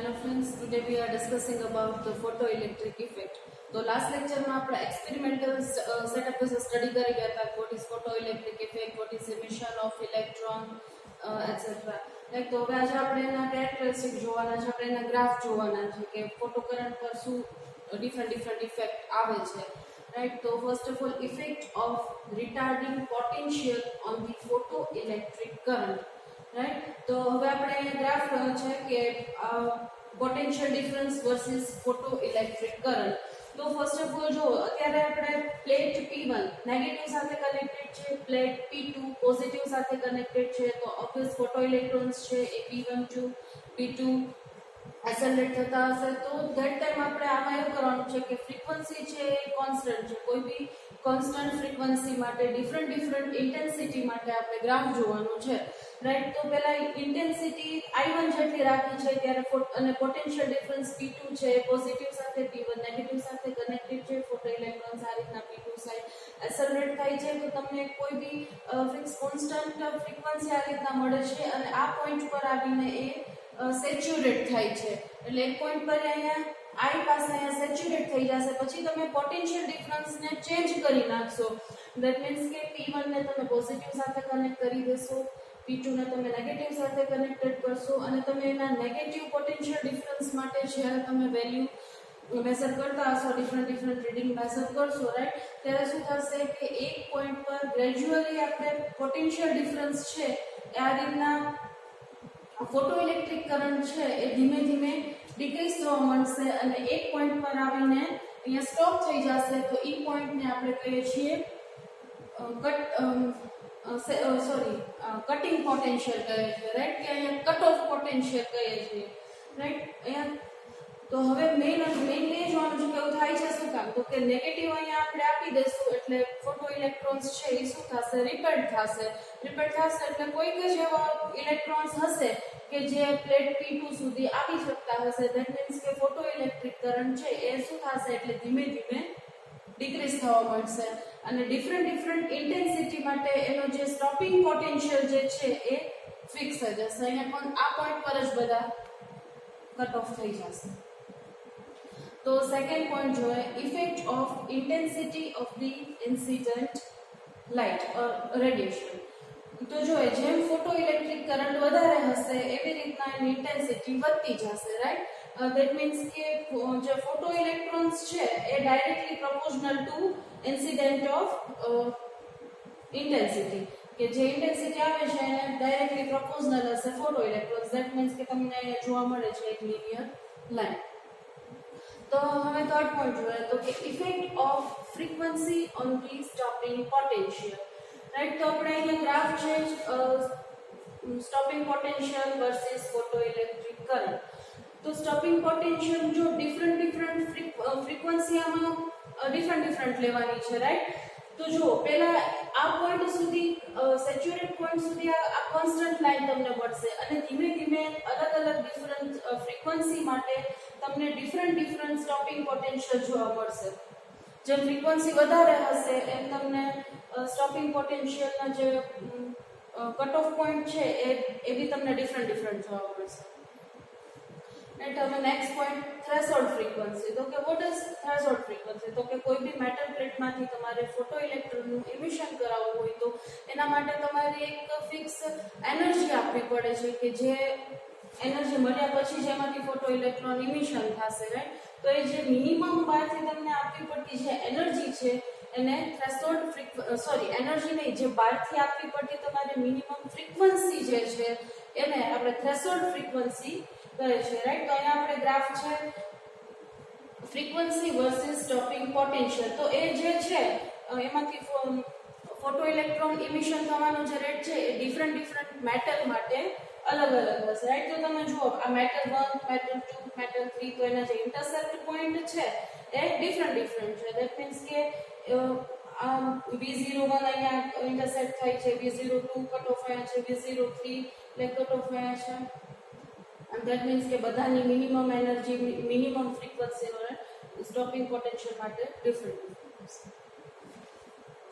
Hello friends, today we are discussing about the photoelectric effect. तो last lecture में આપણે experimental setup વિશે study કરી ગયા હતા. What is photoelectric effect, what is emission of electron, etc. Like તો હવે આજે આપણે એના કેરેક્ટરિસ્ટિક જોવાના છે, આપણે એના ગ્રાફ જોવાના છે કે ફોટો કરંટ પર શું ડિફરન્ટ ઇફેક્ટ આવે છે. રાઈટ, તો first of all effect of retarding potential on the photoelectric current. Right, તો હવે આપણે અહીંયા ગ્રાફ છે કે potential difference versus photo electric current. તો ફર્સ્ટ ઓફ ઓલ જો અત્યારે આપણે પ્લેટ P1 નેગેટિવ સાથે કનેક્ટેડ છે, પ્લેટ P2 પોઝિટિવ સાથે કનેક્ટેડ છે. તો ઓબ્વિયસ ફોટો ઇલેક્ટ્રોન્સ છે એ P1 ટુ P2 એસેલરેટ થતા હશે. તો ધેટ ટાઈમ આપણે આમાં એવું કરવાનું છે કે ફ્રીક્વન્સી છે એ કોન્સ્ટન્ટ છે. કોઈ બી કોન્સ્ટન્ટ ફ્રીક્વન્સી માટે ડિફરન્ટ ઇન્ટેન્સિટી માટે આપણે ગ્રાફ જોવાનું છે. રાઈટ, તો પહેલા ઇન્ટેન્સિટી I1 જેટલી રાખી છે ત્યારે અને પોટેન્શિયલ ડિફરન્સ P2 છે પોઝિટિવ સાથે, P1 નેગેટિવ સાથે કનેક્ટેડ છે. ફોટો ઇલેક્ટ્રોન્સ આ રીતના P2 સાઈડ એસેલરેટ થાય છે. તો તમને કોઈ બી ફિક્સ કોન્સ્ટન્ટ ફ્રીક્વન્સી આ રીતના મળે છે અને આ પોઈન્ટ પર આવીને એ સેચ્યુરેટ થાય છે. એટલે એક પોઈન્ટ પર અહીંયા I પાસે અહીંયા સેચ્યુરેટ થઈ જશે. પછી તમે પોટેન્શિયલ ડિફરન્સને ચેન્જ કરી નાખશો. ધેટ મીન્સ કે P1 ને તમે પોઝિટિવ સાથે કનેક્ટ કરી દેશો, P2 ને તમે નેગેટિવ સાથે કનેક્ટેડ કરશો અને તમે એના નેગેટિવ પોટેન્શિયલ ડિફરન્સ માટે જ્યારે તમે વેલ્યુ મેઝર કરતા હશો, ડિફરન્ટ રીડિંગ મેઝર કરશો, રાઈટ, ત્યારે શું થશે કે એક પોઈન્ટ પર ગ્રેજ્યુઅલી આપણે પોટેન્શિયલ ડિફરન્સ છે એ આ રીતના ફોટો ઇલેક્ટ્રિક કરંટ છે એ ધીમે ધીમે ડિક્રીઝ થવા મળશે અને એક પોઈન્ટ પર આવીને અહીંયા સ્ટોપ થઈ જશે. તો એ પોઈન્ટને આપણે કહીએ છીએ કટિંગ પોટેન્શિયલ કહે છે. રાઈટ, કે અહીંયા કટ ઓફ પોટેન્શિયલ કહીએ છીએ. રાઈટ, અહીંયા તો હવે મેઇનલી જોવાનું છે કે એવું થાય છે શું કામ, તો કે નેગેટિવ અહીંયા આપણે આપી દઈશું એટલે ફોટો ઇલેક્ટ્રોન્સ છે એ શું થશે, રિપેલ્ડ થશે એટલે કોઈક જ એવા ઇલેક્ટ્રોન્સ હશે કે જે પ્લેટ P2 સુધી આવી શકતા હશે. ધેટ મીન્સ કે ફોટો ઇલેક્ટ્રિક કરંટ છે એ શું થશે એટલે ધીમે ધીમે ડિક્રીઝ થવા મળશે અને ડિફરન્ટ ઇન્ટેન્સિટી માટે એનો જે સ્ટોપિંગ પોટેન્શિયલ જે છે એ ફિક્સ થઈ જશે. અહીંયા પણ આ પોઈન્ટ પર જ બધા કટ ઓફ થઈ જશે. તો સેકન્ડ પોઈન્ટ જોઈએ, effect of intensity of the incident light or radiation. તો જોઈએ જેમ ફોટો ઇલેક્ટ્રિક કરંટ વધારે હશે એવી રીતના એની ઇન્ટેન્સિટી વધતી જશે. રાઈટ, ધેટ મીન્સ કે જે ફોટો ઇલેક્ટ્રોન્સ છે એ directly proportional to incident of intensity, કે જે ઇન્ટેન્સિટી આવે છે એને ડાયરેક્ટલી પ્રોપોર્શનલ હશે ફોટો ઇલેક્ટ્રોન્સ. ધેટ મીન્સ કે તમને અહીંયા જોવા મળે છે એક લિનિયર લાઇન. તો હવે થર્ડ પોઈન્ટ જોઈએ તો કે effect off frequency on the stopping potential. Right, તો આપણે અહીંયા ગ્રાફ છે stopping potential versus photo electric current. તો સ્ટોપિંગ પોટેન્શિયલ જો ડિફરન્ટ ફ્રીક્વન્સી આમાં ડિફરન્ટ લેવાની છે. રાઈટ, તો જો પહેલા આ પોઈન્ટ સુધી સેચ્યુરેટ પોઈન્ટ સુધી આ કોન્સ્ટન્ટ લાઈન તમને મળશે અને ધીમે ધીમે અલગ ડિફરન્ટ ફ્રીક્વન્સી માટે તમને ડિફરન્ટ સ્ટોપિંગ પોટેન્શિયલ જોવા મળશે. જેમ ફ્રીક્વન્સી વધારે હશે એમ તમને સ્ટોપિંગ પોટેન્શિયલના જે કટ ઓફ પોઈન્ટ છે એ બી તમને ડિફરન્ટ જોવા મળશે. રાઈટ, હવે નેક્સ્ટ પોઈન્ટ થ્રેશોલ્ડ ફ્રીક્વન્સી. તો કે વોટ ઇઝ થ્રેશોલ્ડ ફ્રીક્વન્સી, તો કે કોઈ બી મેટલ પ્લેટમાંથી તમારે ફોટો ઇલેક્ટ્રોનનું ઇમિશન કરાવવું હોય તો એના માટે તમારે એક ફિક્સ એનર્જી આપવી પડે છે કે જે એનર્જી મળ્યા પછી જેમાંથી ફોટો ઇલેક્ટ્રોન ઇમિશન થશે. રાઈટ, તો એ જે મિનિમમ બહારથી તમને આપવી પડતી જે એનર્જી છે એને થ્રેશોલ્ડ એનર્જી નહીં, જે બહારથી આપવી પડતી તમારે મિનિમમ ફ્રીક્વન્સી જે છે એને આપણે થ્રેશોલ્ડ ફ્રીક્વન્સી કહે છે. રાઈટ, તો અહીંયા આપણે ગ્રાફ છે ફ્રીક્વન્સી વર્સિસ સ્ટોપિંગ પોટેન્શિયલ. તો એ જે છે એમાંથી ફોટો ઇલેક્ટ્રોન ઇમિશન થવાનો જે રેટ છે એ ડિફરન્ટ મેટલ માટે અલગ હશે. રાઈટ, તો તમે જુઓ આ મેટલ 1, મેટલ 2, મેટલ 3, તો એના જે ઇન્ટરસેપ્ટ પોઈન્ટ છે એ ડિફરન્ટ છે. ધેટ મીન્સ કે V01 અહીંયા ઇન્ટરસેપ્ટ થાય છે, V02 કટ ઓફ અહીંયા છે, V03 કટ ઓફ અહીંયા છે. and that means કે બધાની minimum energy minimum frequency stopping potential માટે ડિફરન્ટ.